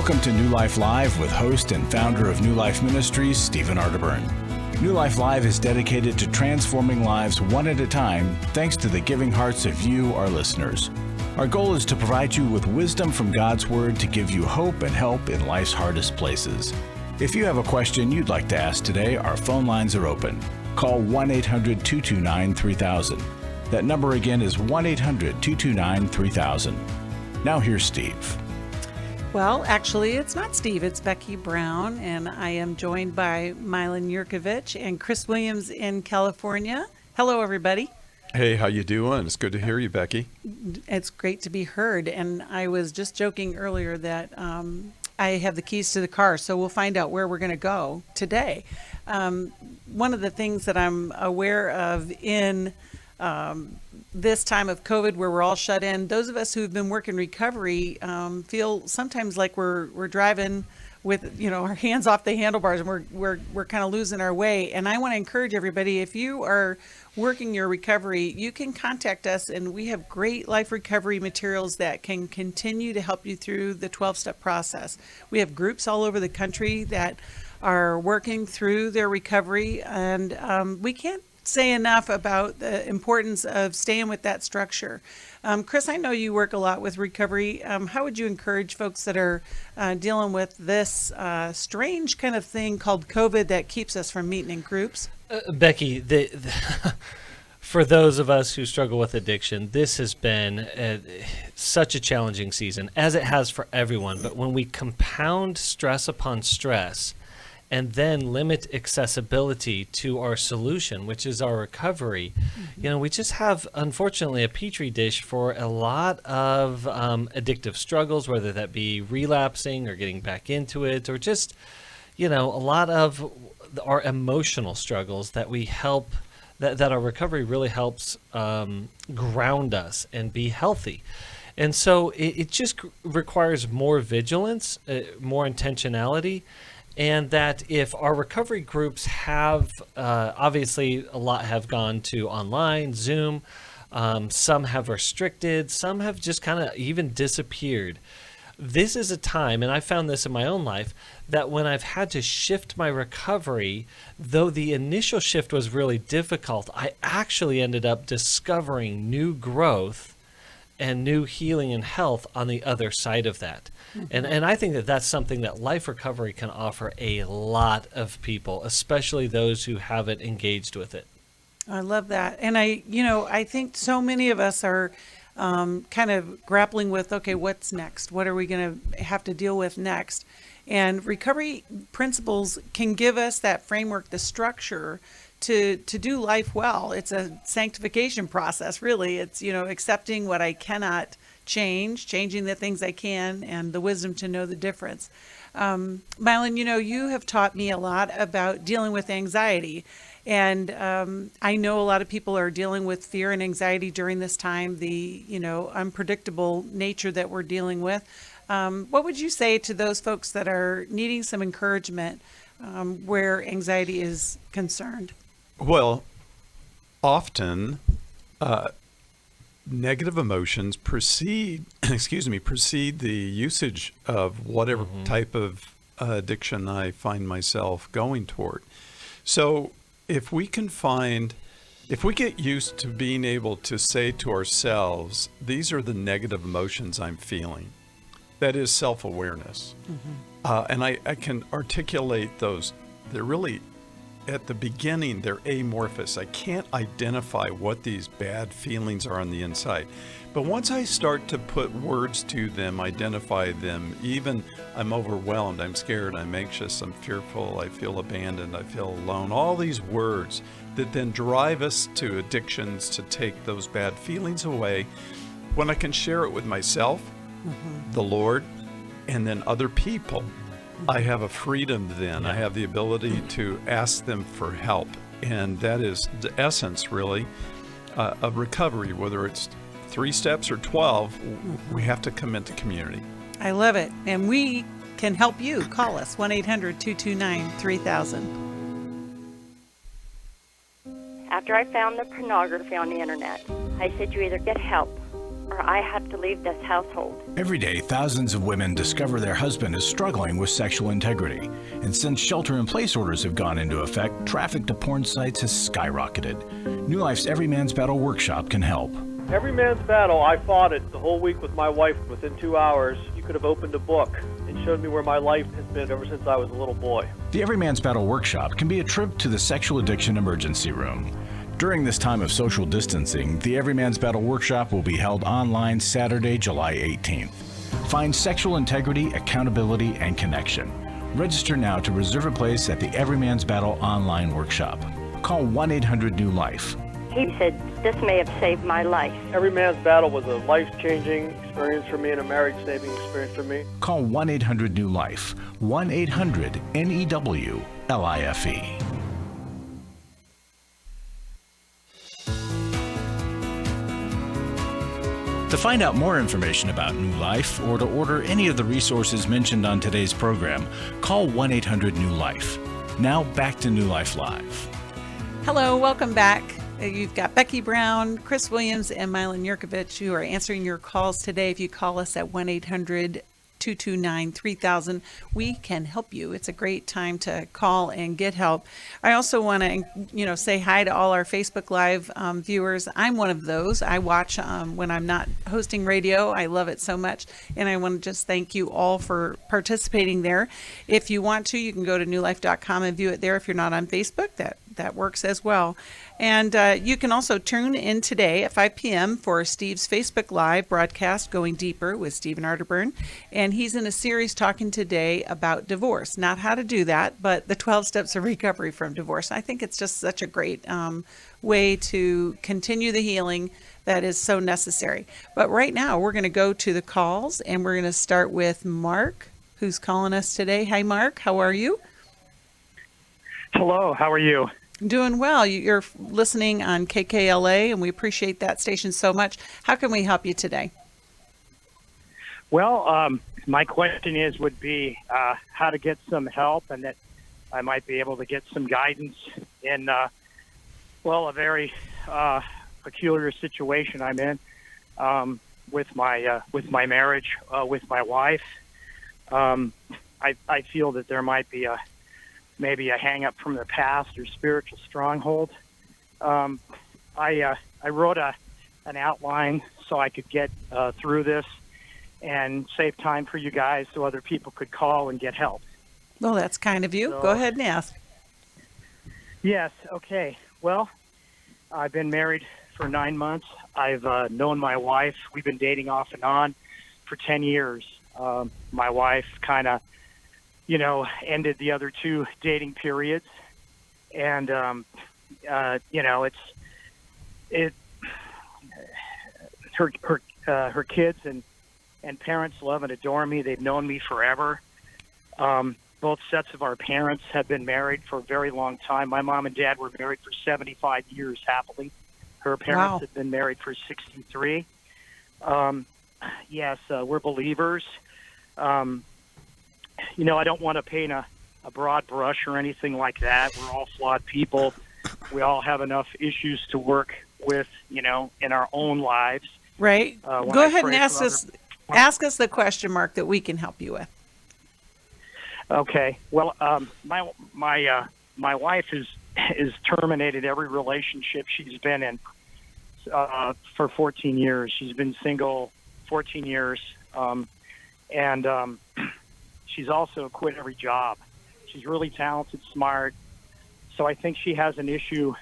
Welcome to New Life Live with host and founder of New Life Ministries, Stephen Arterburn. New Life Live is dedicated to transforming lives one at a time, thanks to the giving hearts of you, our listeners. Our goal is to provide you with wisdom from God's Word to give you hope and help in life's hardest places. If you have a question you'd like to ask today, our phone lines are open. Call 1-800-229-3000. That number again is 1-800-229-3000. Now here's Steve. Well, actually, it's not Steve. It's Becky Brown, and I am joined by Milan, Yerkovich, and Chris Williams in California. Hello, everybody. Hey, how you doing? It's good to hear you, Becky. It's great to be heard, and I was just joking earlier that I have the keys to the car, so we'll find out where we're going to go today. One of the things that I'm aware of in this time of COVID where we're all shut in, those of us who've been working recovery feel sometimes like we're driving with, our hands off the handlebars, and we're kind of losing our way. And I want to encourage everybody, if you are working your recovery, you can contact us, and we have great life recovery materials that can continue to help you through the 12-step process. We have groups all over the country that are working through their recovery, and we can't say enough about the importance of staying with that structure. Chris, I know you work a lot with recovery. How would you encourage folks that are dealing with this strange kind of thing called COVID that keeps us from meeting in groups? Becky, for those of us who struggle with addiction, this has been such a challenging season, as it has for everyone. But when we compound stress upon stress, and then limit accessibility to our solution, which is our recovery, we just have, unfortunately, a petri dish for a lot of addictive struggles, whether that be relapsing or getting back into it, or just, a lot of our emotional struggles that we help, that our recovery really helps ground us and be healthy. And so it just requires more vigilance, more intentionality. And that if our recovery groups have, obviously a lot have gone to online, Zoom, some have restricted, some have just kind of even disappeared. This is a time, and I found this in my own life, that when I've had to shift my recovery, though the initial shift was really difficult, I actually ended up discovering new growth and new healing and health on the other side of that. Mm-hmm. And I think that that's something that life recovery can offer a lot of people, especially those who haven't engaged with it. I love that. And I think so many of us are kind of grappling with, okay, what's next? What are we going to have to deal with next? And recovery principles can give us that framework, the structure to do life well. It's a sanctification process, really. It's, accepting what I cannot change, changing the things I can, and the wisdom to know the difference. Milan, you have taught me a lot about dealing with anxiety. And I know a lot of people are dealing with fear and anxiety during this time, the, unpredictable nature that we're dealing with. What would you say to those folks that are needing some encouragement where anxiety is concerned? Well, often negative emotions precede the usage of whatever type of addiction I find myself going toward. So if we get used to being able to say to ourselves, these are the negative emotions I'm feeling, that is self-awareness. And I can articulate those. They're really, at the beginning, they're amorphous. I can't identify what these bad feelings are on the inside. But once I start to put words to them, identify them, even I'm overwhelmed, I'm scared, I'm anxious, I'm fearful, I feel abandoned, I feel alone, all these words that then drive us to addictions to take those bad feelings away, when I can share it with myself, the Lord, and then other people, I have a freedom then. I have the ability to ask them for help. And that is the essence, really, of recovery. Whether it's 3 steps or 12, we have to commit to community. I love it. And we can help you. Call us, 1-800-229-3000. After I found the pornography on the internet, I said, you either get help or I had to leave this household. Every day, thousands of women discover their husband is struggling with sexual integrity. And since shelter-in-place orders have gone into effect, traffic to porn sites has skyrocketed. New Life's Every Man's Battle workshop can help. Every Man's Battle, I fought it the whole week with my wife. Within 2 hours, you could have opened a book and showed me where my life has been ever since I was a little boy. The Every Man's Battle workshop can be a trip to the sexual addiction emergency room. During this time of social distancing, the Every Man's Battle workshop will be held online Saturday, July 18th. Find sexual integrity, accountability, and connection. Register now to reserve a place at the Every Man's Battle online workshop. Call 1-800-NEW-LIFE. He said, this may have saved my life. Every Man's Battle was a life-changing experience for me and a marriage-saving experience for me. Call 1-800-NEW-LIFE. 1-800-NEWLIFE. To find out more information about New Life or to order any of the resources mentioned on today's program, call 1-800-NEW-LIFE. Now back to New Life Live. Hello, welcome back. You've got Becky Brown, Chris Williams, and Milan Yerkovich who are answering your calls today. If you call us at 1-800-229-3000, we can help you. It's a great time to call and get help. I also want to, say hi to all our Facebook Live viewers. I'm one of those. I watch when I'm not hosting radio. I love it so much, and I want to just thank you all for participating there. If you want to, you can go to newlife.com and view it there. If you're not on Facebook, that works as well. And you can also tune in today at 5 p.m. for Steve's Facebook Live broadcast, Going Deeper with Stephen Arterburn. And he's in a series talking today about divorce. Not how to do that, but the 12 steps of recovery from divorce. I think it's just such a great way to continue the healing that is so necessary. But right now, we're going to go to the calls, and we're going to start with Mark, who's calling us today. Hi, Mark. How are you? Hello. How are you? Doing well. You're listening on KKLA, and we appreciate that station so much. How can we help you today? Well, my question would be how to get some help, and that I might be able to get some guidance in, a very peculiar situation I'm in with my marriage with my wife. I feel that there might be maybe a hang-up from the past or spiritual stronghold. I wrote an outline so I could get through this and save time for you guys so other people could call and get help. Well, that's kind of you. So, go ahead and ask. Yes, okay. Well, I've been married for 9 months. I've known my wife. We've been dating off and on for 10 years. My wife kind of ended the other 2 dating periods, and her kids and parents love and adore me. They've known me forever. Both sets of our parents have been married for a very long time. My mom and dad were married for 75 years happily. Her parents have been married for 63. Yes, we're believers. I don't want to paint a broad brush or anything like that. We're all flawed people. We all have enough issues to work with, in our own lives. Right. Go ahead and ask us the question, Mark, that we can help you with. Okay. Well, my wife is terminated every relationship she's been in for 14 years. She's been single 14 years, and she's also quit every job. She's really talented, smart. So I think she has an issue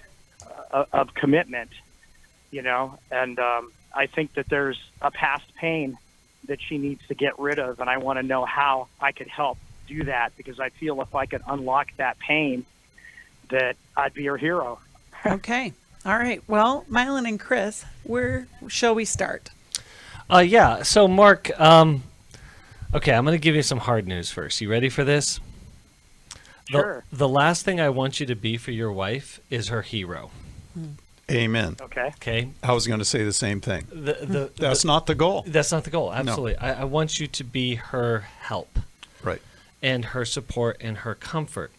of commitment, and I think that there's a past pain that she needs to get rid of, and I want to know how I could help do that, because I feel if I could unlock that pain, that I'd be her hero. Okay. All right. Well, Milan and Chris, where shall we start? So Mark, okay, I'm going to give you some hard news first. You ready for this? Sure. The last thing I want you to be for your wife is her hero. Amen. Okay. I was going to say the same thing. That's not the goal. That's not the goal. Absolutely. No. I want you to be her help. Right. And her support and her comfort.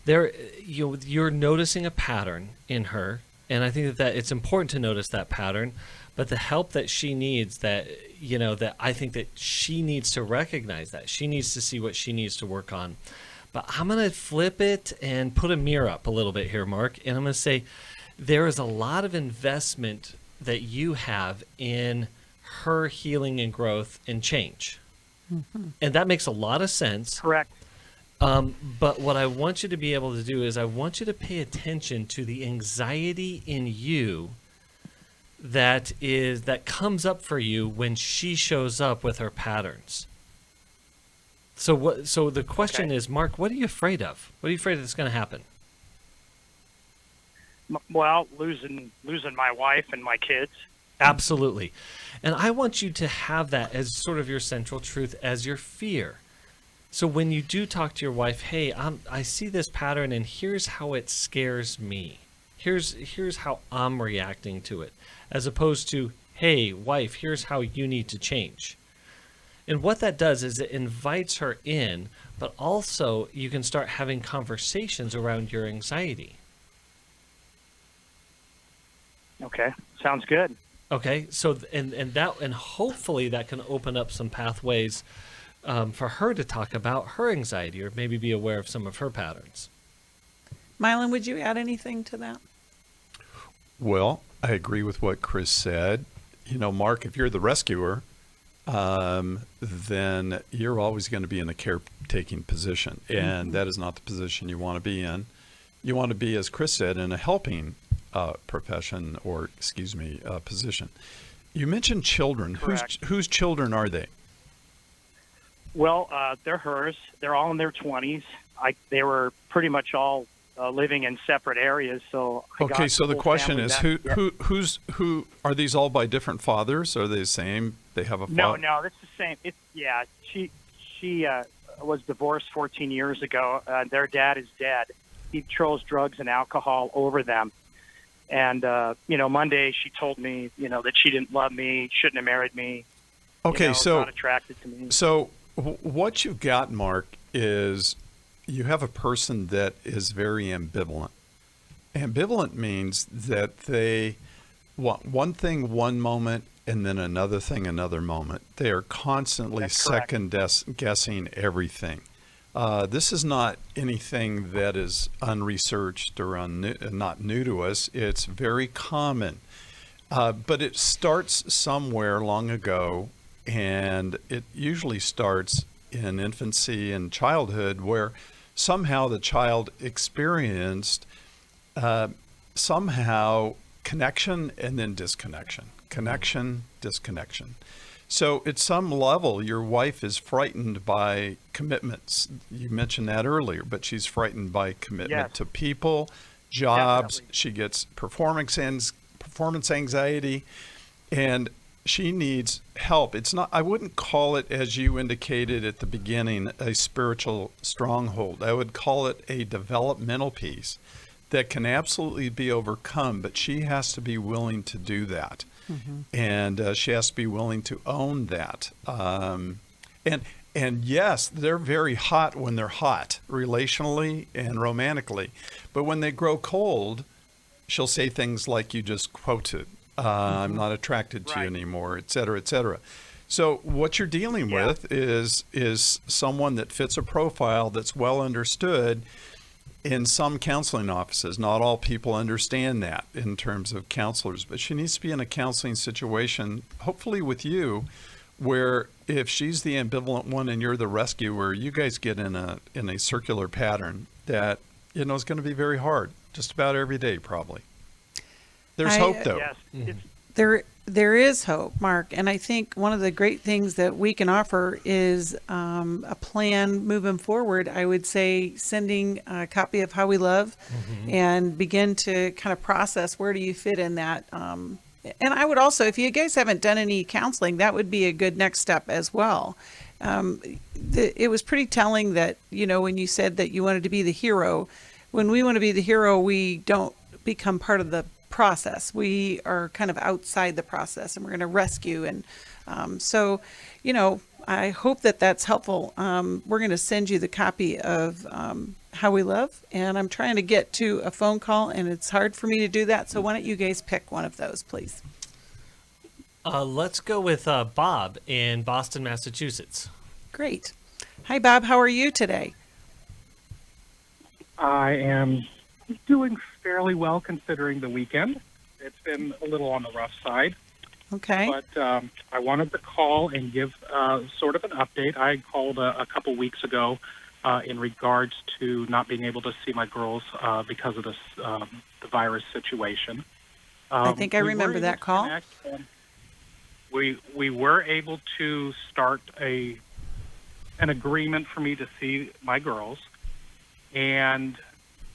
You're noticing a pattern in her, And I think that it's important to notice that pattern, but the help that she needs, that I think that she needs to recognize that. She needs to see what she needs to work on. But I'm going to flip it and put a mirror up a little bit here, Mark, and I'm going to say there is a lot of investment that you have in her healing and growth and change. Mm-hmm. And that makes a lot of sense. Correct. But what I want you to be able to do is I want you to pay attention to the anxiety in you that comes up for you when she shows up with her patterns. So the question is, Mark, what are you afraid of? What are you afraid that's going to happen? Well, losing my wife and my kids. Absolutely. And I want you to have that as sort of your central truth, as your fear. So when you do talk to your wife, hey, I see this pattern and here's how it scares me. Here's how I'm reacting to it. As opposed to, hey, wife, here's how you need to change. And what that does is it invites her in, but also you can start having conversations around your anxiety. Okay, sounds good. Okay, so and hopefully that can open up some pathways for her to talk about her anxiety, or maybe be aware of some of her patterns. Milan, would you add anything to that? Well, I agree with what Chris said. Mark, if you're the rescuer, then you're always going to be in a caretaking position, and that is not the position you want to be in. You want to be, as Chris said, in a helping profession, or position. You mentioned children. Whose children are they? Well, they're hers. They're all in their 20s. They were pretty much all living in separate areas. So so the question is, who are these all by different fathers? Are they the same? They have a father? No, it's the same. She was divorced 14 years ago. Their dad is dead. He chose drugs and alcohol over them. And, Monday she told me, that she didn't love me, shouldn't have married me. Okay, so not attracted to me. So what you've got, Mark, is you have a person that is very ambivalent. Ambivalent means that they want one thing one moment and then another thing another moment. They are constantly second guessing everything. This is not anything that is unresearched or not new to us. It's very common. But it starts somewhere long ago, and it usually starts in infancy and childhood, where somehow the child experienced somehow connection and then disconnection. Connection, disconnection. So at some level, your wife is frightened by commitments. You mentioned that earlier, but she's frightened by commitment to people, jobs. Definitely. She gets performance anxiety, and she needs help. It's not, I wouldn't call it, as you indicated at the beginning, a spiritual stronghold. I would call it a developmental piece that can absolutely be overcome, but she has to be willing to do that. Mm-hmm. And she has to be willing to own that. And yes, they're very hot when they're hot, relationally and romantically. But when they grow cold, she'll say things like you just quoted, I'm not attracted to you anymore, et cetera, et cetera. So what you're dealing with is someone that fits a profile that's well understood in some counseling offices. Not all people understand that in terms of counselors, but she needs to be in a counseling situation, hopefully with you, where if she's the ambivalent one and you're the rescuer, you guys get in a circular pattern that, is going to be very hard, just about every day, probably. There's hope, though. Yes. There is hope, Mark, and I think one of the great things that we can offer is a plan moving forward. I would say sending a copy of How We Love and begin to kind of process where do you fit in that. And I would also, if you guys haven't done any counseling, that would be a good next step as well. It was pretty telling that, when you said that you wanted to be the hero, when we want to be the hero, we don't become part of the process. We are kind of outside the process, and we're going to rescue. And so, I hope that that's helpful. We're going to send you the copy of How We Love, and I'm trying to get to a phone call, and it's hard for me to do that. So why don't you guys pick one of those, please? Let's go with Bob in Boston, Massachusetts. Great. Hi, Bob. How are you today? I am doing fairly well considering the weekend. It's been a little on the rough side. Okay. But I wanted to call and give sort of an update. I called a couple weeks ago in regards to not being able to see my girls because of this the virus situation. I think I remember that call. We were able to start an agreement for me to see my girls, and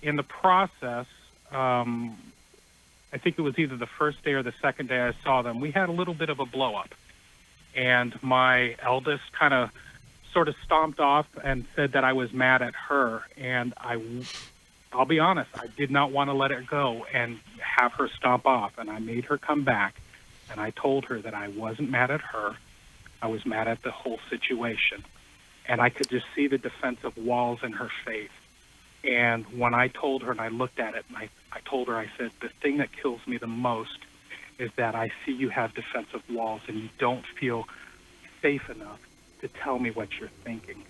in the process, I think it was either the first day or the second day I saw them, we had a little bit of a blow up, and my eldest kind of sort of stomped off and said that I was mad at her, and I'll be honest, I did not want to let it go and have her stomp off, and I made her come back. And I told her that I wasn't mad at her. I was mad at the whole situation. And I could just see the defensive walls in her face. And when I told her and I looked at it, and I told her, I said, the thing that kills me the most is that I see you have defensive walls and you don't feel safe enough to tell me what you're thinking.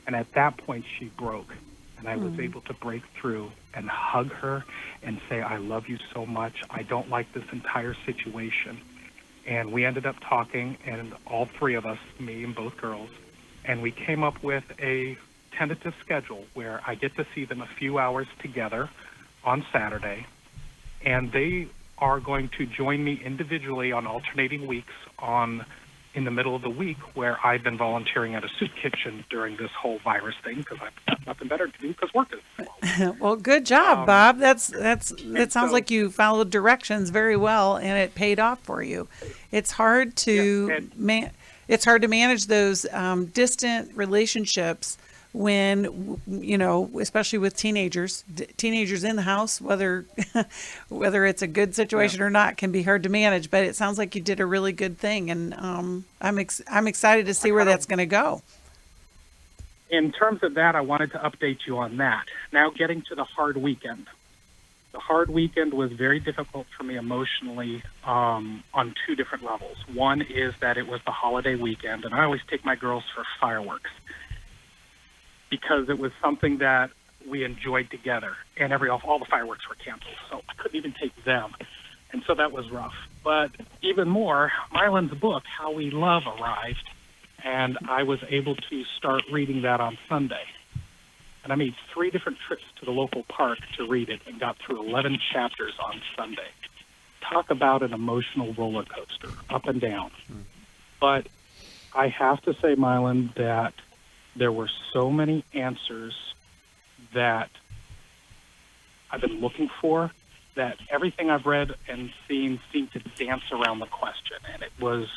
And at that point, she broke. And I was able to break through and hug her and say, I love you so much. I don't like this entire situation. And we ended up talking, and all three of us, me and both girls, and we came up with a tentative schedule where I get to see them a few hours together on Saturday, and they are going to join me individually on alternating weeks in the middle of the week, where I've been volunteering at a soup kitchen during this whole virus thing because I've got nothing better to do because work is. Well, good job, Bob. That sounds like you followed directions very well, and it paid off for you. It's hard to manage those distant relationships when, especially with teenagers in the house, whether it's a good situation or not, can be hard to manage. But it sounds like you did a really good thing, and I'm excited to see where that's going to go. In terms of that, I wanted to update you on that. Now, getting to the hard weekend. The hard weekend was very difficult for me emotionally on two different levels. One is that it was the holiday weekend, and I always take my girls for fireworks, because it was something that we enjoyed together, and all the fireworks were canceled, so I couldn't even take them, and so that was rough. But even more, Milan's book, How We Love, arrived, and I was able to start reading that on Sunday. And I made 3 different trips to the local park to read it and got through 11 chapters on Sunday. Talk about an emotional roller coaster, up and down. But I have to say, Milan, that there were so many answers that I've been looking for that everything I've read and seen seemed to dance around the question. And it was,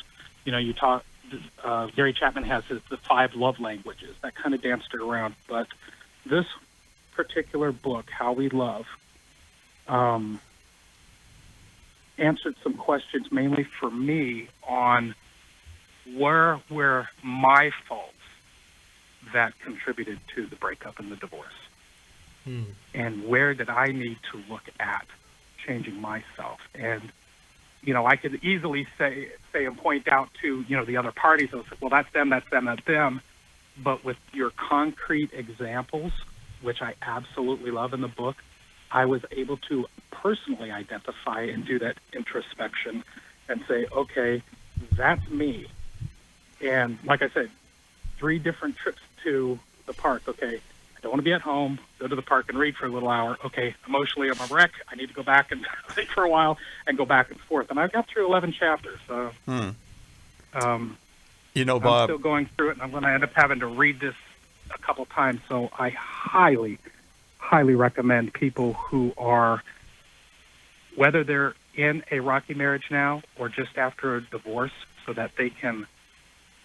Gary Chapman has the 5 love languages that kind of danced it around. But this particular book, How We Love, answered some questions mainly for me on where were my faults that contributed to the breakup and the divorce. And where did I need to look at changing myself? And, I could easily say and point out to, the other parties, I was like, well, that's them, that's them, that's them. But with your concrete examples, which I absolutely love in the book, I was able to personally identify and do that introspection and say, okay, that's me. And like I said, 3 different trips to the park. Okay, I don't want to be at home. Go to the park and read for a little hour. Okay, emotionally I'm a wreck. I need to go back and think for a while and go back and forth. And I got through 11 chapters. So, Bob, I'm still going through it, and I'm going to end up having to read this a couple times. So I highly, highly recommend people who are, whether they're in a rocky marriage now or just after a divorce, so that they can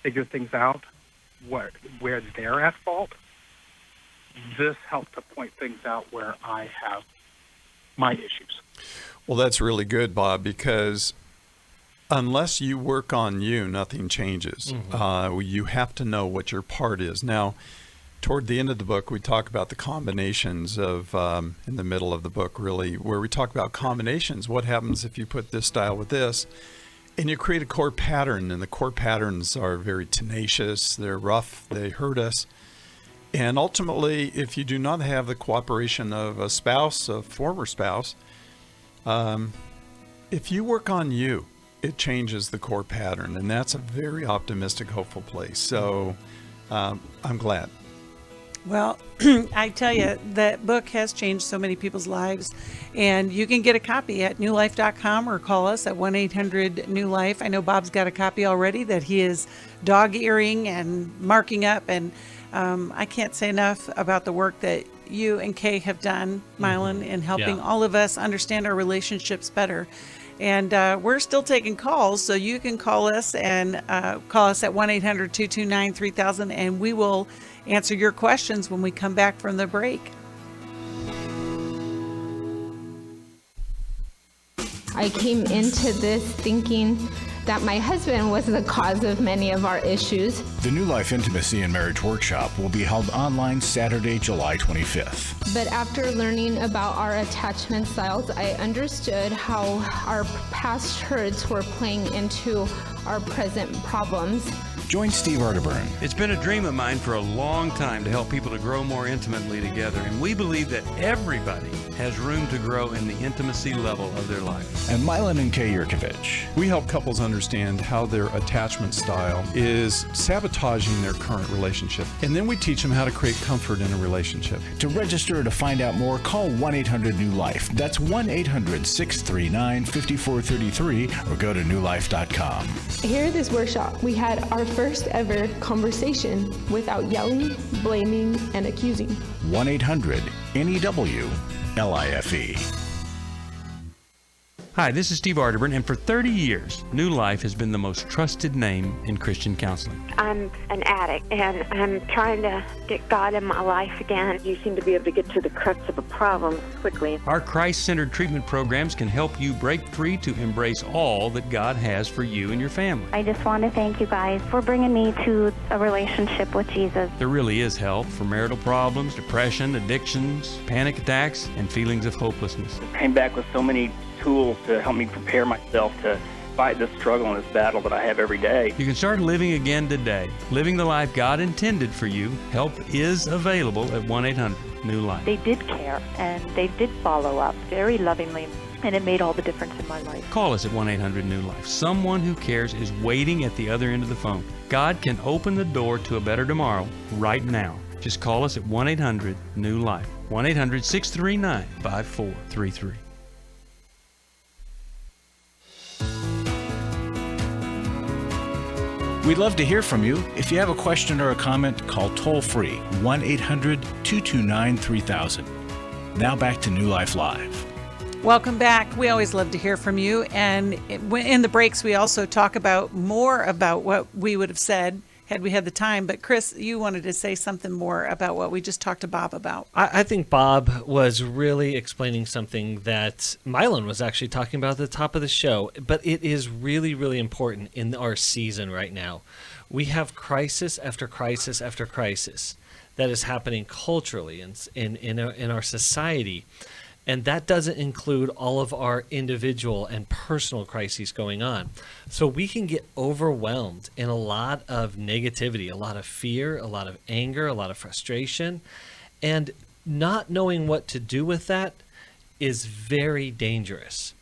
figure things out where they're at fault. This helped to point things out where I have my issues. Well, that's really good, Bob, because unless you work on you, nothing changes. You have to know what your part is. Now, toward the end of the book, we talk about the combinations of, in the middle of the book, really, where we talk about combinations. What happens if you put this style with this? And you create a core pattern, and the core patterns are very tenacious, they're rough, they hurt us. And ultimately, if you do not have the cooperation of a spouse, a former spouse, if you work on you, it changes the core pattern, and that's a very optimistic, hopeful place. So I'm glad. Well, I tell you, that book has changed so many people's lives, and you can get a copy at newlife.com or call us at 1-800-NEW-LIFE. I know Bob's got a copy already that he is dog-earing and marking up, and I can't say enough about the work that you and Kay have done, Milan, in helping all of us understand our relationships better. And we're still taking calls, so you can call us and call us at 1-800-229-3000, and we will answer your questions when we come back from the break. I came into this thinking that my husband was the cause of many of our issues. The New Life Intimacy and Marriage Workshop will be held online Saturday, July 25th. But after learning about our attachment styles, I understood how our past hurts were playing into our present problems. Join Steve Arterburn. It's been a dream of mine for a long time to help people to grow more intimately together, and we believe that everybody has room to grow in the intimacy level of their life. And Milan and Kay Yerkovich. We help couples understand how their attachment style is sabotaging their current relationship, and then we teach them how to create comfort in a relationship. To register or to find out more, call 1-800-NEW-LIFE. That's 1-800-639-5433, or go to newlife.com. Here at this workshop, we had our first ever conversation without yelling, blaming, and accusing. 1-800-NEW-LIFE. Hi, this is Steve Arterburn, and for 30 years, New Life has been the most trusted name in Christian counseling. I'm an addict, and I'm trying to get God in my life again. You seem to be able to get to the crux of a problem quickly. Our Christ-centered treatment programs can help you break free to embrace all that God has for you and your family. I just want to thank you guys for bringing me to a relationship with Jesus. There really is help for marital problems, depression, addictions, panic attacks, and feelings of hopelessness. I came back with so many tools to help me prepare myself to fight this struggle and this battle that I have every day. You can start living again today, living the life God intended for you. Help is available at 1-800-NEW-LIFE. They did care, and they did follow up very lovingly, and it made all the difference in my life. Call us at 1-800-NEW-LIFE. Someone who cares is waiting at the other end of the phone. God can open the door to a better tomorrow right now. Just call us at 1-800-NEW-LIFE. 1-800-639-5433. We'd love to hear from you. If you have a question or a comment, call toll-free 1-800-229-3000. Now back to New Life Live. Welcome back. We always love to hear from you. And in the breaks, we also talk about more about what we would have said had we had the time. But Chris, you wanted to say something more about what we just talked to Bob about. I think Bob was really explaining something that Milan was actually talking about at the top of the show, but it is really, really important in our season right now. We have crisis after crisis after crisis that is happening culturally in our society. And that doesn't include all of our individual and personal crises going on. So we can get overwhelmed in a lot of negativity, a lot of fear, a lot of anger, a lot of frustration. And not knowing what to do with that is very dangerous.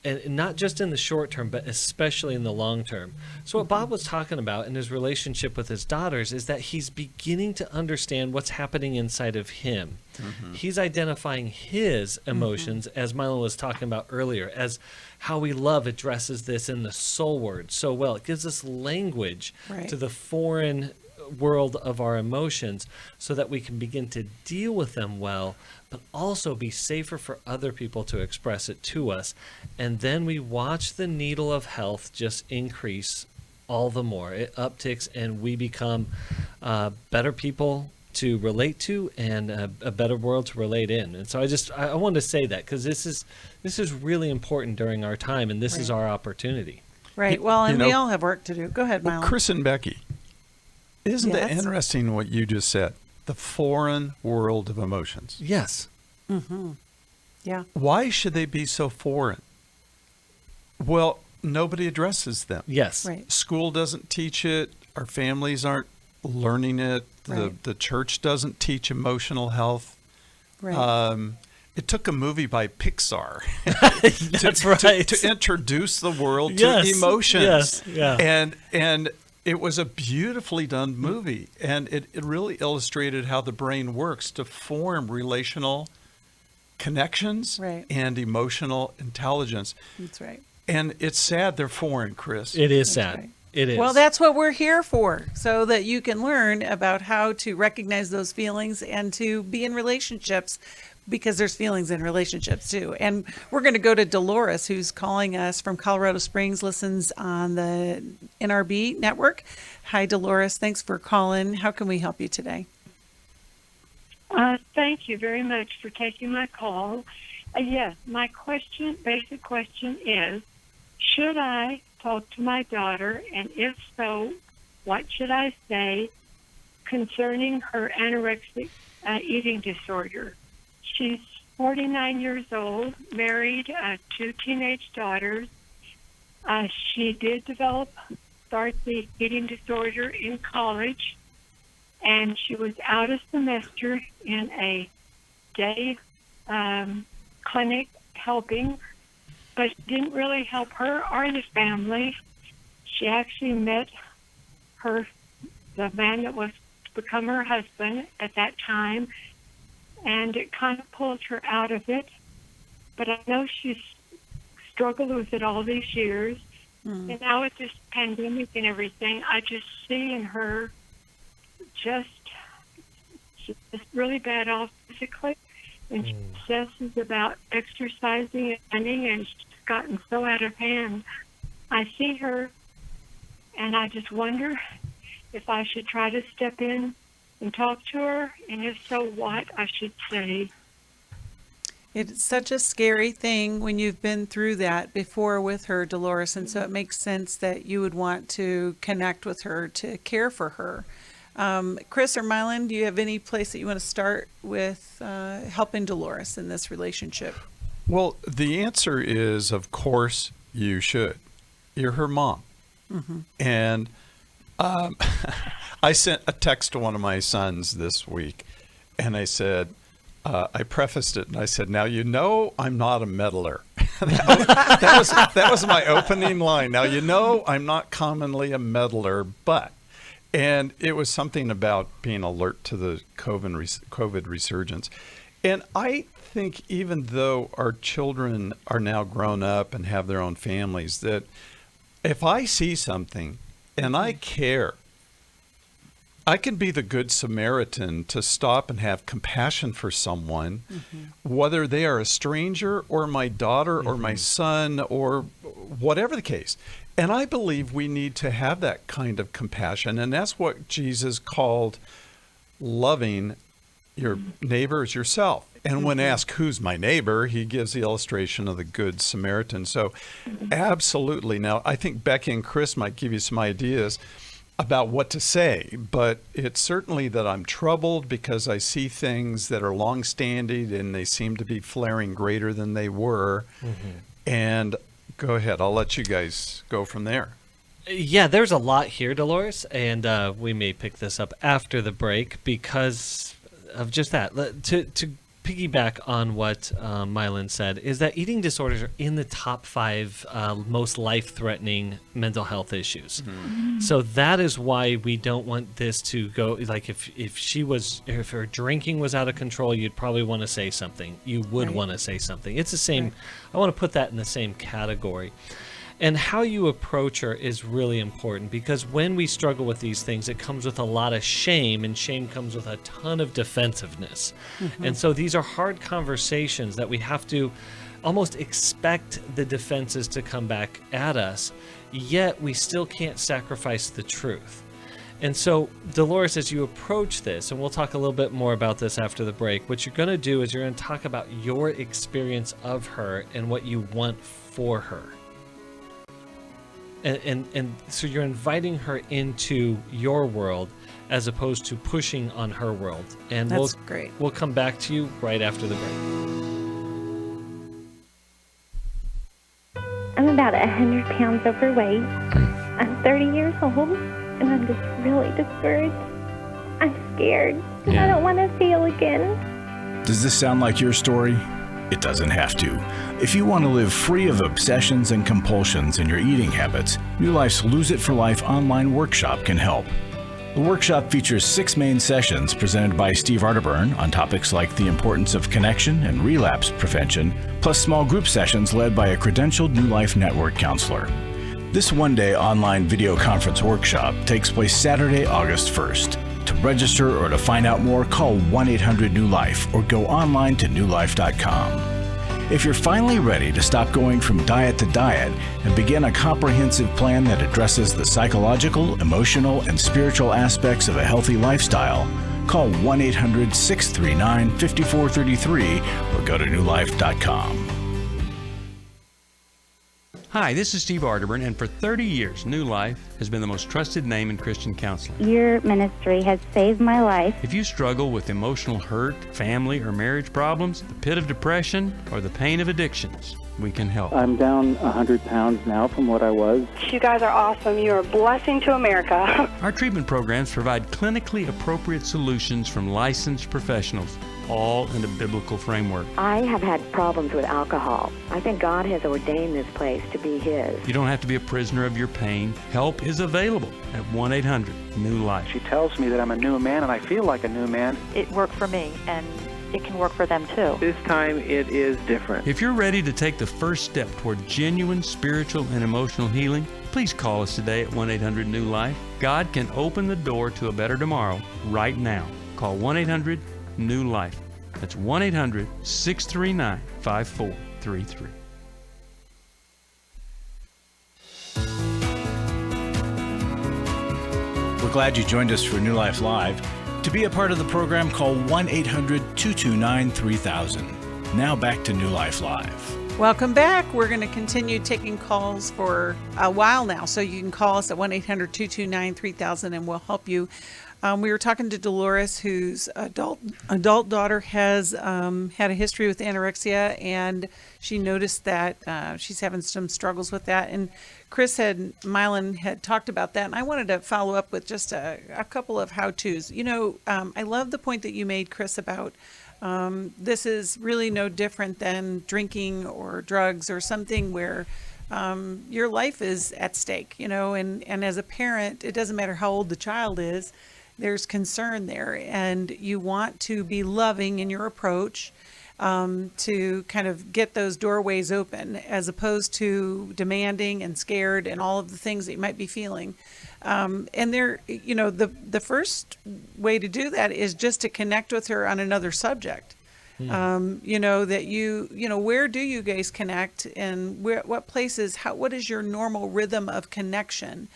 And not just in the short term, but especially in the long term. So what Bob was talking about in his relationship with his daughters is that he's beginning to understand what's happening inside of him. Mm-hmm. He's identifying his emotions, as Milan was talking about earlier, as how we love addresses this in the soul word so well. It gives us language to the foreign world of our emotions so that we can begin to deal with them well, but also be safer for other people to express it to us. And then we watch the needle of health just increase all the more. It upticks and we become better people to relate to and a better world to relate in. And so I wanted to say that because this is really important during our time, and this is our opportunity. Right. Well, and we all have work to do. Go ahead, Milan. Chris and Becky, isn't it interesting what you just said? the foreign world of emotions. Yes. Mm-hmm. Yeah. Why should they be so foreign? Well, nobody addresses them. Yes. Right. School doesn't teach it. Our families aren't learning it. Right. The church doesn't teach emotional health. Right. It took a movie by Pixar That's right. to introduce the world Yes. to emotions. Yes. Yeah. And it was a beautifully done movie, and it really illustrated how the brain works to form relational connections Right. and emotional intelligence. That's right. And it's sad they're foreign, Chris. It is sad. right. It is. Well, that's what we're here for, so that you can learn about how to recognize those feelings and to be in relationships, because there's feelings in relationships too. And we're going to go to Dolores, who's calling us from Colorado Springs, listens on the NRB network. Hi, Dolores. Thanks for calling. How can we help you today? Thank you very much for taking my call. Yes, my basic question is, should I talk to my daughter, and if so, what should I say concerning her anorexic eating disorder? She's 49 years old, married, 2 teenage daughters. She did start the eating disorder in college, and she was out a semester in a day clinic helping, but it didn't really help her or the family. She actually met the man that was to become her husband at that time, and it kind of pulled her out of it. But I know she's struggled with it all these years. And now with this pandemic and everything, I just see in her she's just really bad off physically. And she obsesses about exercising and running, and she's gotten so out of hand. I see her, and I just wonder if I should try to step in and talk to her, and if so, what I should say. It's such a scary thing when you've been through that before with her, Dolores, and so it makes sense that you would want to connect with her to care for her. Chris or Milan, do you have any place that you want to start with helping Dolores in this relationship? Well, the answer is, of course, you should. You're her mom. Mm-hmm. And I sent a text to one of my sons this week, and I said, I prefaced it, and I said, now, you know I'm not a meddler. that was my opening line. Now, you know I'm not commonly a meddler, but... And it was something about being alert to the COVID resurgence. And I think even though our children are now grown up and have their own families, that if I see something and I care, I can be the good Samaritan to stop and have compassion for someone, whether they are a stranger or my daughter or my son or whatever the case. And I believe we need to have that kind of compassion. And that's what Jesus called loving your neighbor as yourself. And when asked, who's my neighbor, he gives the illustration of the Good Samaritan. So absolutely. Now, I think Becky and Chris might give you some ideas about what to say, but it's certainly that I'm troubled because I see things that are long-standing and they seem to be flaring greater than they were. And go ahead. I'll let you guys go from there. Yeah, there's a lot here, Dolores, and we may pick this up after the break because of just that. To piggyback on what Milan said, is that eating disorders are in the top 5 most life-threatening mental health issues. So that is why we don't want this to go, like if her drinking was out of control, you'd probably want to say something. You would want to say something. It's the same. I want to put that in the same category. And how you approach her is really important because when we struggle with these things, it comes with a lot of shame, and shame comes with a ton of defensiveness. And so these are hard conversations that we have to almost expect the defenses to come back at us, yet we still can't sacrifice the truth. And so, Dolores, as you approach this, and we'll talk a little bit more about this after the break, what you're going to do is you're going to talk about your experience of her and what you want for her. And so you're inviting her into your world as opposed to pushing on her world. And That's great. We'll come back to you right after the break. I'm about 100 pounds overweight. I'm 30 years old, and I'm just really discouraged. I'm scared, and I don't want to fail again. Does this sound like your story? It doesn't have to. If you want to live free of obsessions and compulsions in your eating habits, New Life's Lose It for Life online workshop can help. The workshop features 6 main sessions presented by Steve Arterburn on topics like the importance of connection and relapse prevention, plus small group sessions led by a credentialed New Life Network counselor. This one-day online video conference workshop takes place Saturday, August 1st. To register or to find out more, call 1-800-NEW-LIFE or go online to newlife.com. If you're finally ready to stop going from diet to diet and begin a comprehensive plan that addresses the psychological, emotional, and spiritual aspects of a healthy lifestyle, call 1-800-639-5433 or go to newlife.com. Hi, this is Steve Arterburn, and for 30 years, New Life has been the most trusted name in Christian counseling. Your ministry has saved my life. If you struggle with emotional hurt, family or marriage problems, the pit of depression, or the pain of addictions, we can help. I'm down 100 pounds now from what I was. You guys are awesome. You're a blessing to America. Our treatment programs provide clinically appropriate solutions from licensed professionals, all in a biblical framework. I have had problems with alcohol. I think God has ordained this place to be His. You don't have to be a prisoner of your pain. Help is available at 1-800-NEW-LIFE. She tells me that I'm a new man, and I feel like a new man. It worked for me, and it can work for them too. This time it is different. If you're ready to take the first step toward genuine spiritual and emotional healing, please call us today at 1-800-NEW-LIFE. God can open the door to a better tomorrow right now. Call 1-800-NEW-LIFE. That's 1-800-639-5433. We're glad you joined us for New Life Live. To be a part of the program, call 1-800-229-3000. Now back to New Life Live. Welcome back. We're going to continue taking calls for a while now. So you can call us at 1-800-229-3000 and we'll help you. We were talking to Dolores, whose adult daughter has had a history with anorexia, and she noticed that she's having some struggles with that. And Milan had talked about that, and I wanted to follow up with just a couple of how-tos. You know, I love the point that you made, Chris, about this is really no different than drinking or drugs or something where your life is at stake, you know, and as a parent, it doesn't matter how old the child is, there's concern there, and you want to be loving in your approach to kind of get those doorways open, as opposed to demanding and scared and all of the things that you might be feeling. And there, you know, the first way to do that is just to connect with her on another subject. You know, that you know, where do you guys connect, and what places, what is your normal rhythm of connection?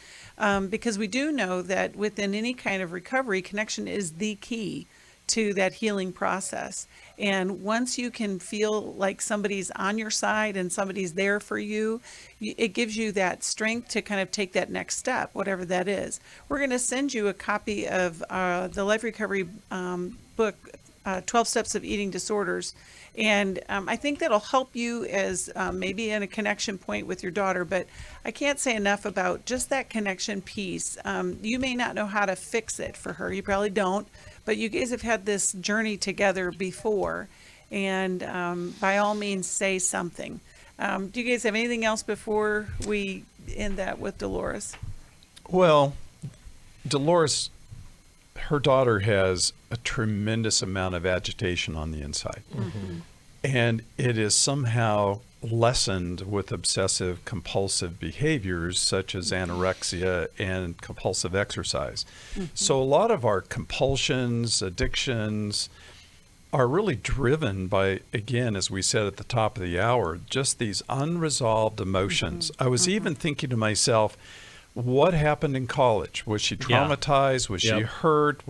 Because we do know that within any kind of recovery, connection is the key to that healing process. And once you can feel like somebody's on your side and somebody's there for you, it gives you that strength to kind of take that next step, whatever that is. We're going to send you a copy of the Life Recovery book, 12 Steps of Eating Disorders. And I think that'll help you as maybe in a connection point with your daughter, but I can't say enough about just that connection piece. You may not know how to fix it for her. You probably don't, but you guys have had this journey together before, and by all means, say something. Do you guys have anything else before we end that with Dolores? Well, Dolores, her daughter has a tremendous amount of agitation on the inside. Mm-hmm. And it is somehow lessened with obsessive compulsive behaviors such as anorexia and compulsive exercise. Mm-hmm. So a lot of our compulsions, addictions are really driven by, again, as we said at the top of the hour, just these unresolved emotions. Mm-hmm. I was even thinking to myself, what happened in college? Was she traumatized? Was she hurt?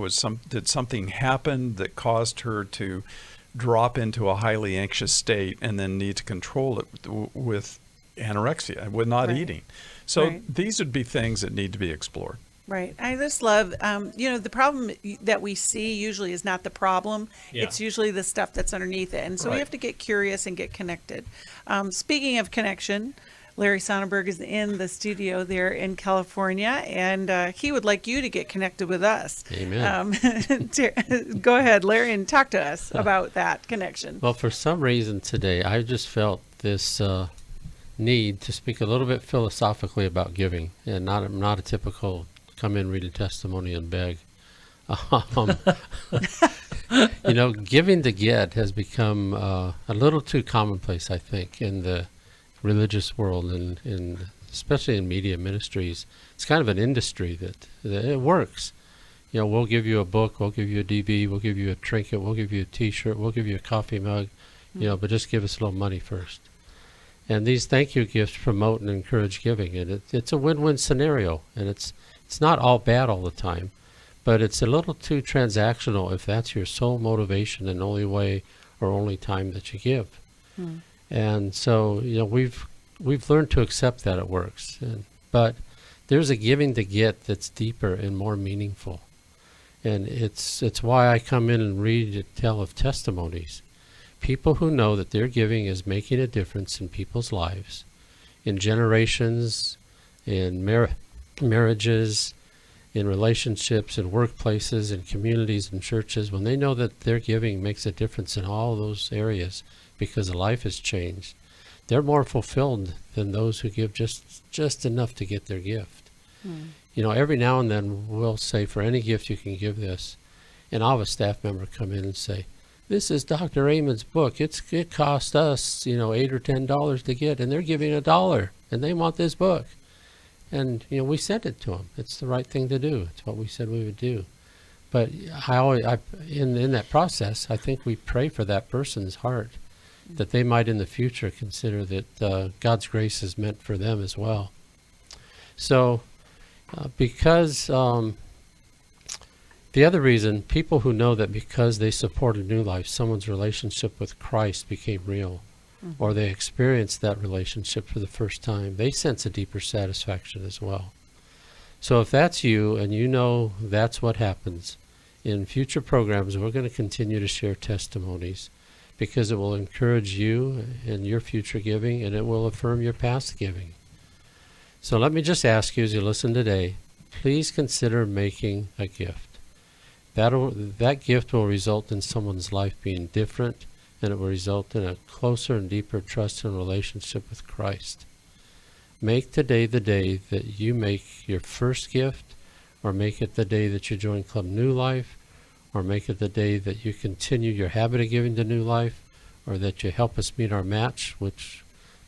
Did something happen that caused her to drop into a highly anxious state and then need to control it with anorexia, with not Right. eating. So Right. these would be things that need to be explored. Right. I just love, the problem that we see usually is not the problem. Yeah. It's usually the stuff that's underneath it. And so we Right. have to get curious and get connected. Speaking of connection, Larry Sonnenberg is in the studio there in California, and he would like you to get connected with us. Amen. Go ahead, Larry, and talk to us about that connection. Well, for some reason today, I just felt this need to speak a little bit philosophically about giving, and not a typical come in, read a testimony, and beg. Giving to get has become a little too commonplace, I think, in the religious world, and especially in media ministries. It's kind of an industry that it works. We'll give you a book, we'll give you a DVD, we'll give you a trinket, we'll give you a T-shirt, we'll give you a coffee mug, but just give us a little money first. And these thank you gifts promote and encourage giving, and it's a win-win scenario, and it's not all bad all the time, but it's a little too transactional if that's your sole motivation and only way or only time that you give. And so we've learned to accept that it works, but there's a giving to get that's deeper and more meaningful, and it's why I come in and read and tell of testimonies. People who know that their giving is making a difference in people's lives, in generations, in marriages, in relationships, in workplaces, in communities, and churches, when they know that their giving makes a difference in all those areas because a life has changed, they're more fulfilled than those who give just enough to get their gift. Every now and then we'll say, for any gift you can give this, and I'll have a staff member come in and say, this is Dr. Amon's book. It cost us, $8 or $10 to get, and they're giving $1, and they want this book. And, we sent it to them. It's the right thing to do. It's what we said we would do. But in that process, I think we pray for that person's heart, that they might in the future consider that God's grace is meant for them as well. So, because the other reason, people who know that because they supported New Life, someone's relationship with Christ became real, or they experienced that relationship for the first time, they sense a deeper satisfaction as well. So if that's you, and that's what happens, in future programs we're going to continue to share testimonies, because it will encourage you in your future giving, and it will affirm your past giving. So let me just ask you, as you listen today, please consider making a gift. That gift will result in someone's life being different, and it will result in a closer and deeper trust and relationship with Christ. Make today the day that you make your first gift, or make it the day that you join Club New Life, or make it the day that you continue your habit of giving to New Life, or that you help us meet our match, which,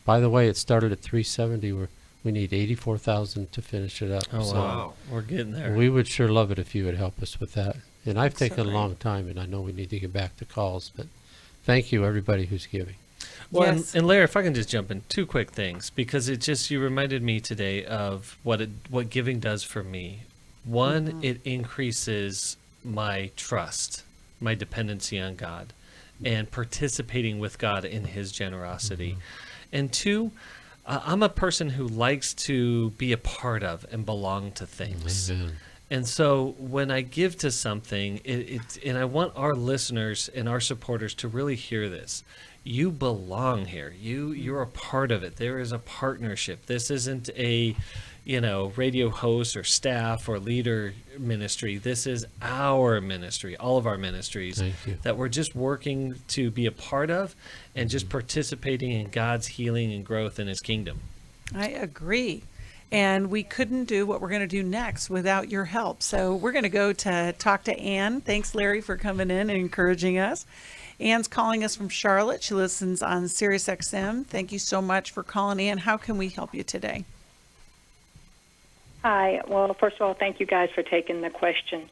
by the way, it started at $370. We need $84,000 to finish it up. Oh, so wow. We're getting there. We would sure love it if you would help us with that. And I've That's taken so a long time, and I know we need to get back to calls, but thank you, everybody who's giving. Well, Yes. and Larry, if I can just jump in, two quick things, because you reminded me today of what giving does for me. One, it increases my trust, my dependency on God, and participating with God in His generosity. And two, I'm a person who likes to be a part of and belong to things. Amen. And so when I give to something, and I want our listeners and our supporters to really hear this. You belong here. You're a part of it. There is a partnership. This isn't a, radio host or staff or leader ministry. This is our ministry, all of our ministries that we're just working to be a part of and just participating in God's healing and growth in His kingdom. I agree. And we couldn't do what we're going to do next without your help. So we're going to go to talk to Ann. Thanks, Larry, for coming in and encouraging us. Ann's calling us from Charlotte. She listens on Sirius XM. Thank you so much for calling, Ann. How can we help you today? Hi. Well, first of all, thank you guys for taking the question.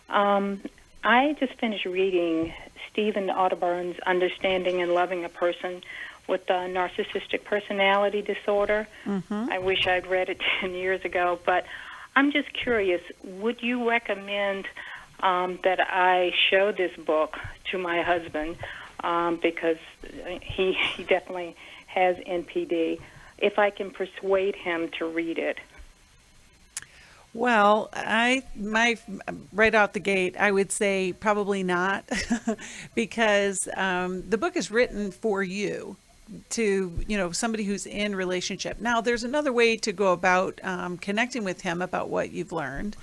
I just finished reading Stephen Audubon's Understanding and Loving a Person with a Narcissistic Personality Disorder. I wish I'd read it 10 years ago, but I'm just curious, would you recommend that I show this book to my husband because he definitely has NPD. if I can persuade him to read it. Well, right out the gate, I would say probably not, because the book is written for you, to somebody who's in relationship. Now, there's another way to go about connecting with him about what you've learned.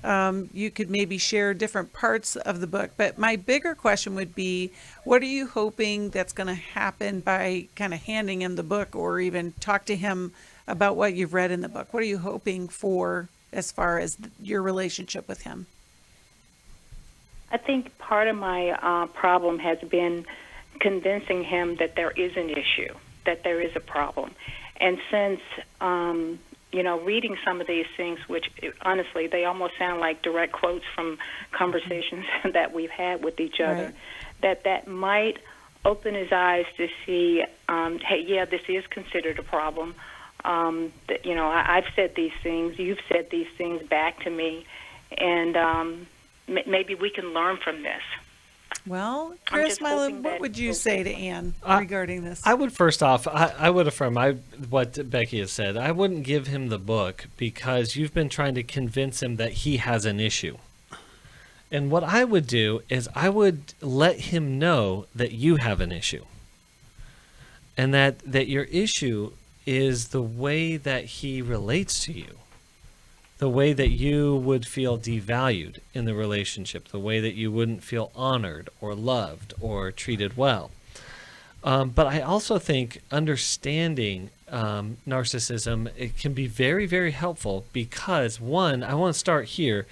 You could maybe share different parts of the book, but my bigger question would be, what are you hoping that's going to happen by kind of handing him the book, or even talk to him about what you've read in the book? What are you hoping for as far as your relationship with him? I think part of my problem has been convincing him that there is an issue, that there is a problem. And since, reading some of these things, which honestly, they almost sound like direct quotes from conversations that we've had with each other, right, that might open his eyes to see, hey, yeah, this is considered a problem. That, I've said these things, you've said these things back to me, and maybe we can learn from this. Well, Chris, Milan, what would you say to Ann regarding this? I would first off, I would affirm what Becky has said. I wouldn't give him the book because you've been trying to convince him that he has an issue. And what I would do is I would let him know that you have an issue. And that your issue is the way that he relates to you, the way that you would feel devalued in the relationship, the way that you wouldn't feel honored or loved or treated well. But I also think understanding narcissism, it can be very, very helpful because, one, I want to start here.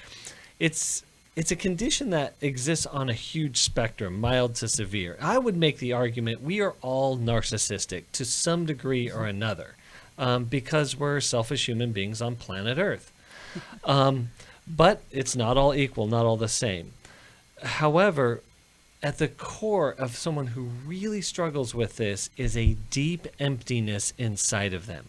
It's a condition that exists on a huge spectrum, mild to severe. I would make the argument we are all narcissistic to some degree or another because we're selfish human beings on planet Earth. But it's not all equal, not all the same. However, at the core of someone who really struggles with this is a deep emptiness inside of them.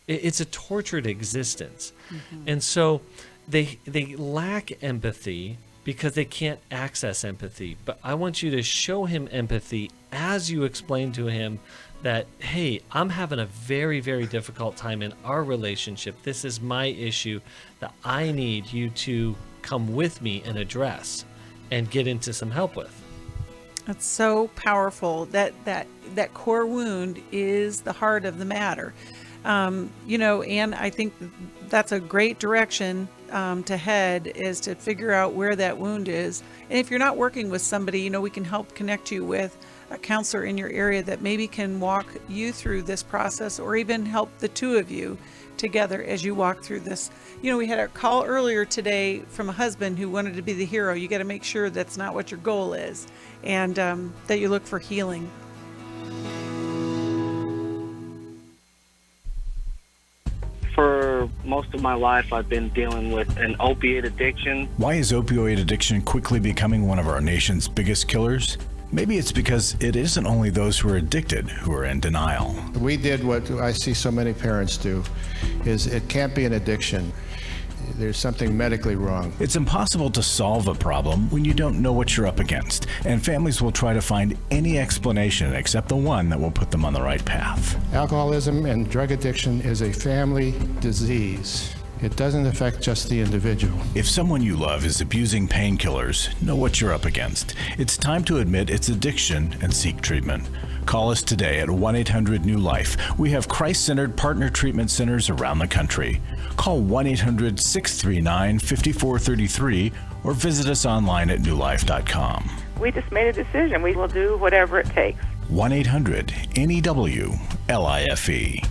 It's a tortured existence. Mm-hmm. And so they lack empathy because they can't access empathy. But I want you to show him empathy as you explain to him that, hey, I'm having a very, very difficult time in our relationship. This is my issue that I need you to come with me and address and get into some help with. That's so powerful. That core wound is the heart of the matter. And I think that's a great direction to head, is to figure out where that wound is. And if you're not working with somebody, we can help connect you with a counselor in your area that maybe can walk you through this process, or even help the two of you together as you walk through this. We had a call earlier today from a husband who wanted to be the hero. You got to make sure that's not what your goal is, and that you look for healing. For most of my life, I've been dealing with an opiate addiction. Why is opioid addiction quickly becoming one of our nation's biggest killers? Maybe it's because it isn't only those who are addicted who are in denial. We did what I see so many parents do, is it can't be an addiction. There's something medically wrong. It's impossible to solve a problem when you don't know what you're up against, and families will try to find any explanation except the one that will put them on the right path. Alcoholism and drug addiction is a family disease. It doesn't affect just the individual. If someone you love is abusing painkillers, know what you're up against. It's time to admit it's addiction and seek treatment. Call us today at 1-800-NEW-LIFE. We have Christ-centered partner treatment centers around the country. Call 1-800-639-5433 or visit us online at newlife.com. We just made a decision. We will do whatever it takes. 1-800-NEW-LIFE.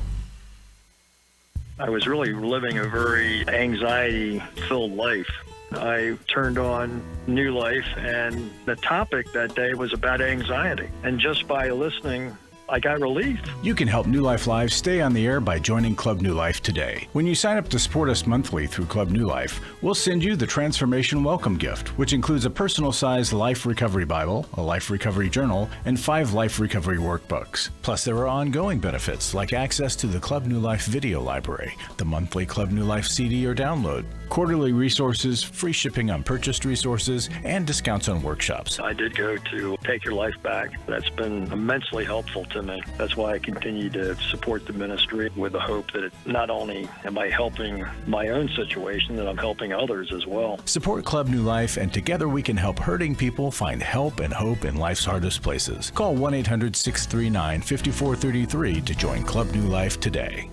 I was really living a very anxiety-filled life. I turned on New Life, and the topic that day was about anxiety. And just by listening, I got relief. You can help New Life Live stay on the air by joining Club New Life today. When you sign up to support us monthly through Club New Life, we'll send you the Transformation Welcome Gift, which includes a personal-sized Life Recovery Bible, a Life Recovery Journal, and 5 Life Recovery Workbooks. Plus, there are ongoing benefits like access to the Club New Life video library, the monthly Club New Life CD or download, quarterly resources, free shipping on purchased resources, and discounts on workshops. I did go to Take Your Life Back. That's been immensely helpful to to me. That's why I continue to support the ministry with the hope that not only am I helping my own situation, that I'm helping others as well. Support Club New Life, and together we can help hurting people find help and hope in life's hardest places. Call 1-800-639-5433 to join Club New Life today.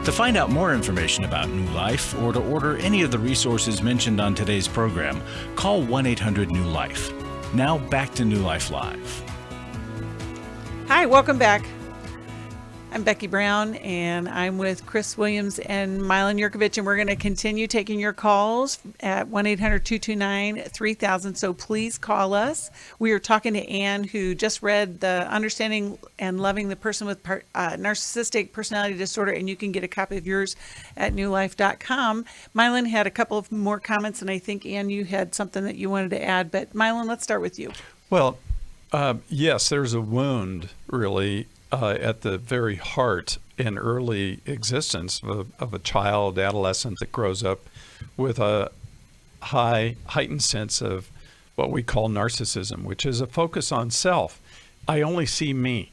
To find out more information about New Life or to order any of the resources mentioned on today's program, call 1-800-NEW-LIFE. Now back to New Life Live. Hi, welcome back. I'm Becky Brown, and I'm with Chris Williams and Milan Yerkovich, and we're going to continue taking your calls at 1-800-229-3000, so please call us. We are talking to Ann, who just read the Understanding and Loving the Person with Narcissistic Personality Disorder, and you can get a copy of yours at newlife.com. Milan had a couple of more comments, and I think, Ann, you had something that you wanted to add, but Milan, let's start with you. Well, yes, there's a wound, really, at the very heart and early existence of a child, adolescent that grows up with a heightened sense of what we call narcissism, which is a focus on self. I only see me,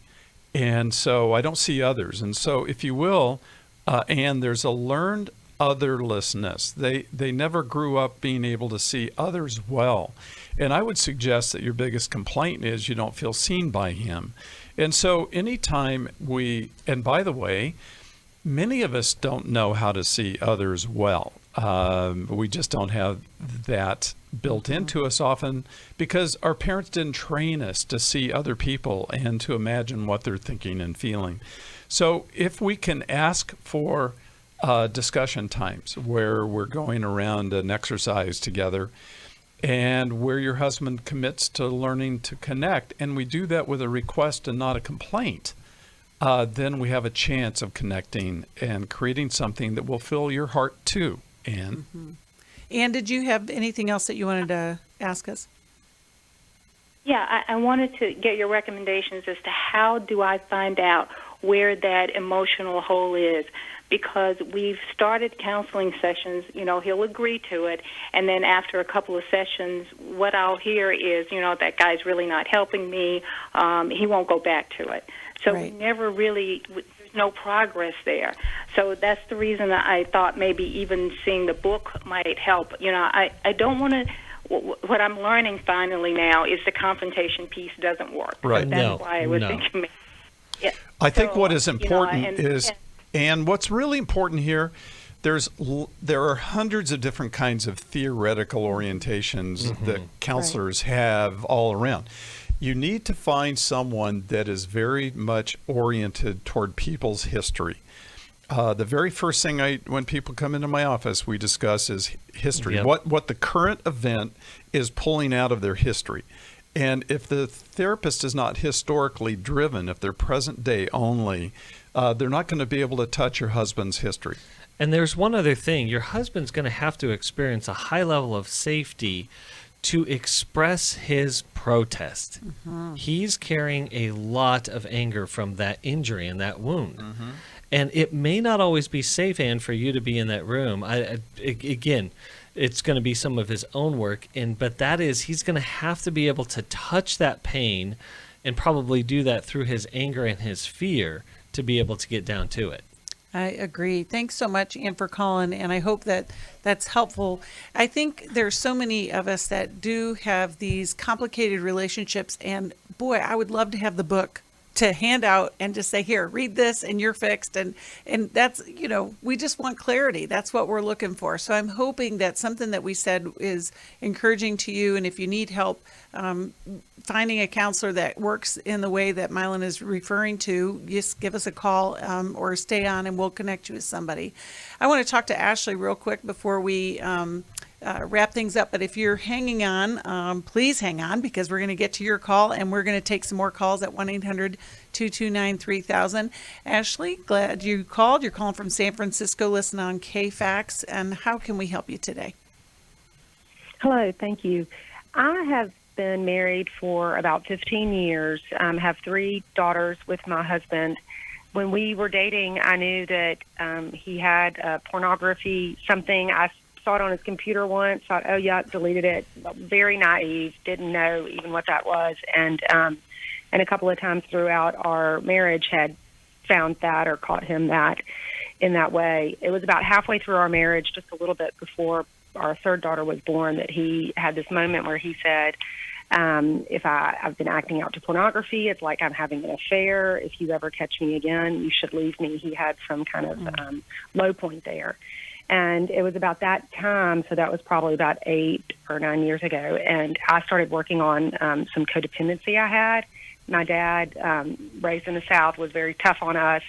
and so I don't see others. And so, if you will, and there's a learned otherlessness. They never grew up being able to see others well. And I would suggest that your biggest complaint is you don't feel seen by him. And so anytime and by the way, many of us don't know how to see others well. We just don't have that built into us often because our parents didn't train us to see other people and to imagine what they're thinking and feeling. So if we can ask for discussion times where we're going around an exercise together and where your husband commits to learning to connect, and we do that with a request and not a complaint, then we have a chance of connecting and creating something that will fill your heart too. Ann? Mm-hmm. Ann, did you have anything else that you wanted to ask us? Yeah, I wanted to get your recommendations as to how do I find out where that emotional hole is, because we've started counseling sessions, he'll agree to it, and then after a couple of sessions, what I'll hear is, that guy's really not helping me, he won't go back to it. So right. We never really, there's no progress there. So that's the reason I thought maybe even seeing the book might help. I don't want to, what I'm learning finally now is the confrontation piece doesn't work. Right. So that's why I was thinking, yeah. I think what is important is, and what's really important here, there are hundreds of different kinds of theoretical orientations that counselors have all around. You need to find someone that is very much oriented toward people's history. The very first thing when people come into my office, we discuss is history. Yep. What the current event is pulling out of their history. And if the therapist is not historically driven, if they're present day only, they're not going to be able to touch your husband's history. And there's one other thing. Your husband's going to have to experience a high level of safety to express his protest. Mm-hmm. He's carrying a lot of anger from that injury and that wound. Mm-hmm. And it may not always be safe, Ann, for you to be in that room. Again, it's going to be some of his own work, but he's going to have to be able to touch that pain and probably do that through his anger and his fear to be able to get down to it. I agree. Thanks so much, Ann, for calling, and I hope that that's helpful. I think there's so many of us that do have these complicated relationships, and boy, I would love to have the book to hand out and just say, here, read this and you're fixed. And that's, we just want clarity. That's what we're looking for. So I'm hoping that something that we said is encouraging to you. And if you need help finding a counselor that works in the way that Milan is referring to, just give us a call or stay on and we'll connect you with somebody. I want to talk to Ashley real quick before we wrap things up. But if you're hanging on, please hang on, because we're going to get to your call and we're going to take some more calls at 1-800-229-3000. Ashley, glad you called. You're calling from San Francisco, listen on KFAX. And how can we help you today? Hello, thank you. I have been married for about 15 years, have 3 daughters with my husband. When we were dating, I knew that he had pornography, something. I saw it on his computer once, thought, oh, yeah, deleted it. Very naive, didn't know even what that was. And a couple of times throughout our marriage had found that or caught him that in that way. It was about halfway through our marriage, just a little bit before our third daughter was born, that he had this moment where he said, if I've been acting out to pornography, it's like I'm having an affair. If you ever catch me again, you should leave me. He had some kind of low point there. And it was about that time, so that was probably about 8 or 9 years ago, and I started working on some codependency I had. My dad, raised in the South, was very tough on us,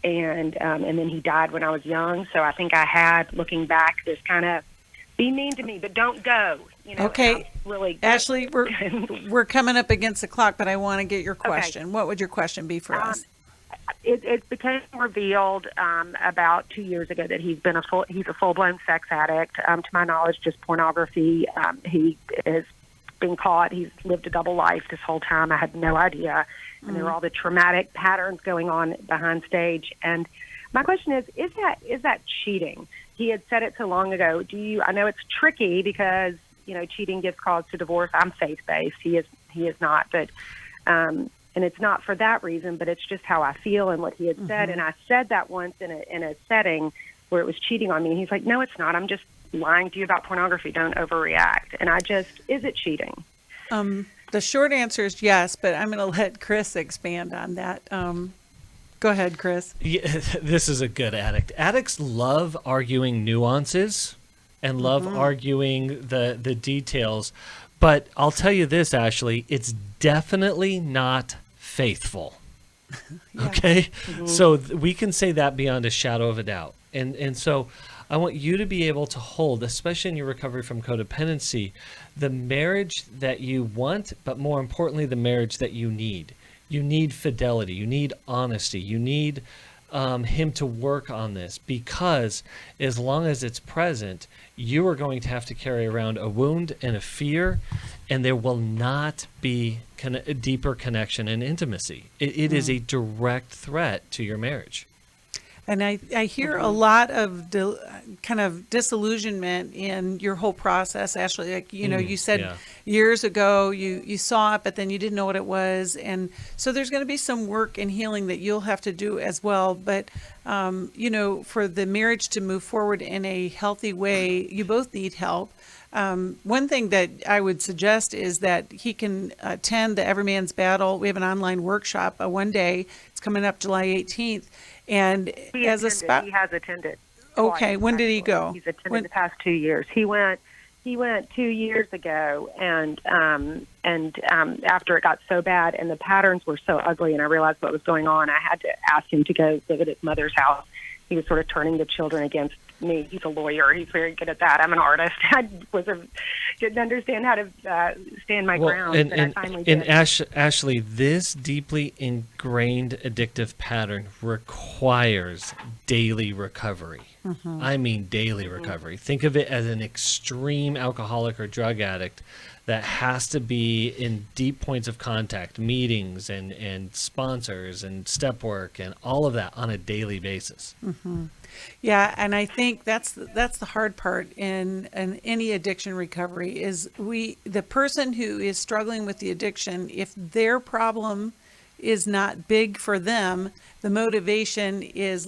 and then he died when I was young. So I think I had, looking back, this kind of be mean to me, but don't go. You know, okay, really. Ashley, we're coming up against the clock, but I want to get your question. Okay. What would your question be for us? It became revealed about 2 years ago that he's a full-blown sex addict. To my knowledge, just pornography. He has been caught. He's lived a double life this whole time. I had no idea, and there were all the traumatic patterns going on behind stage. And my question is that cheating? He had said it so long ago. I know it's tricky because, you know, cheating gives cause to divorce. I'm faith-based. He is not, but and it's not for that reason, but it's just how I feel and what he had said. And I said that once in a setting where it was cheating on me. And he's like, no, it's not. I'm just lying to you about pornography. Don't overreact. And is it cheating? The short answer is yes, but I'm going to let Chris expand on that. Go ahead, Chris. Yeah, this is a good addict. Addicts love arguing nuances and love arguing the details. But I'll tell you this, Ashley, it's definitely not faithful. Okay? So we can say that beyond a shadow of a doubt. And so I want you to be able to hold, especially in your recovery from codependency, the marriage that you want, but more importantly, the marriage that you need. You need fidelity. You need honesty. You need him to work on this, because as long as it's present, you are going to have to carry around a wound and a fear, and there will not be a deeper connection and intimacy. It is a direct threat to your marriage. And I hear a lot of kind of disillusionment in your whole process, Ashley. Like, you know, you said years ago you saw it, but then you didn't know what it was. And so there's going to be some work and healing that you'll have to do as well. But, you know, for the marriage to move forward in a healthy way, you both need help. One thing that I would suggest is that he can attend the Every Man's Battle. We have an online workshop, one day. It's coming up July 18th. And he has attended. Okay, when did he go? He's attended the past 2 years. He went 2 years ago, and after it got so bad and the patterns were so ugly, and I realized what was going on, I had to ask him to go live at his mother's house. He was sort of turning the children against me. He's a lawyer. He's very good at that. I'm an artist. I didn't understand how to stand my ground. I finally did. Ashley, this deeply ingrained addictive pattern requires daily recovery. I mean daily recovery. Think of it as an extreme alcoholic or drug addict that has to be in deep points of contact, meetings and sponsors and step work and all of that on a daily basis. Yeah, and I think that's the hard part in any addiction recovery is the person who is struggling with the addiction, if their problem is not big for them, the motivation is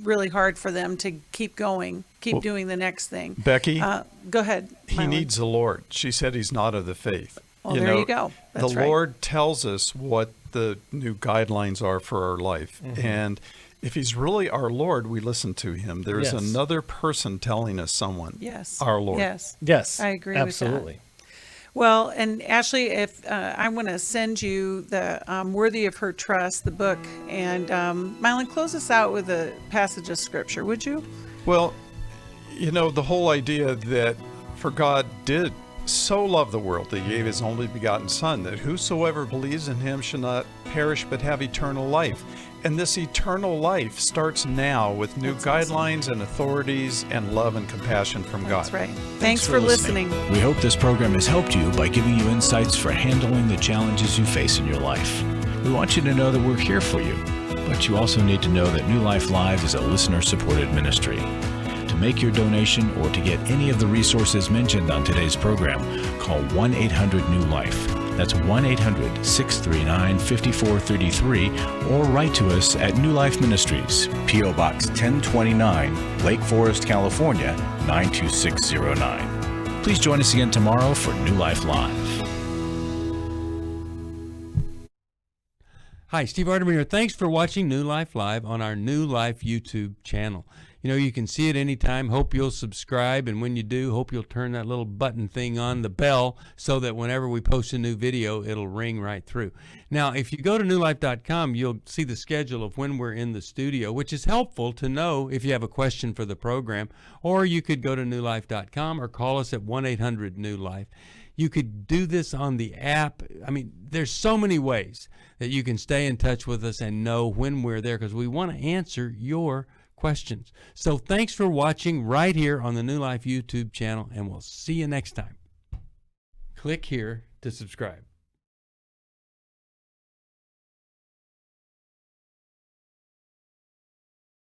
really hard for them to keep going, doing the next thing. Becky, go ahead. He needs the Lord. She said he's not of the faith. Well, there you go. That's the right. Lord tells us what the new guidelines are for our life. And if he's really our Lord, we listen to him. There's another person telling us someone. Yes. Our Lord. Yes. I agree absolutely. with that. Well, and Ashley, if I want to send you the Worthy of Her Trust, the book, and Milan, close us out with a passage of scripture, would you? Well, you know, the whole idea that for God did so love the world that he gave his only begotten Son, that whosoever believes in him shall not perish but have eternal life. And this eternal life starts now with new guidelines and authorities and love and compassion from God. That's right. Thanks for listening. We hope this program has helped you by giving you insights for handling the challenges you face in your life. We want you to know that we're here for you, but you also need to know that New Life Live is a listener-supported ministry. To make your donation or to get any of the resources mentioned on today's program, call 1-800-NEW-LIFE. That's 1-800-639-5433, or write to us at New Life Ministries, P.O. Box 1029, Lake Forest, California, 92609. Please join us again tomorrow for New Life Live. Hi, Steve Arterburn here. Thanks for watching New Life Live on our New Life YouTube channel. You know, you can see it anytime. Hope you'll subscribe, and when you do, hope you'll turn that little button thing on, the bell, so that whenever we post a new video, it'll ring right through. Now, if you go to newlife.com, you'll see the schedule of when we're in the studio, which is helpful to know if you have a question for the program, or you could go to newlife.com or call us at 1-800-NEW-LIFE. You could do this on the app. I mean, there's so many ways that you can stay in touch with us and know when we're there, because we want to answer your questions. So thanks for watching right here on the New Life YouTube channel, and we'll see you next time. Click here to subscribe.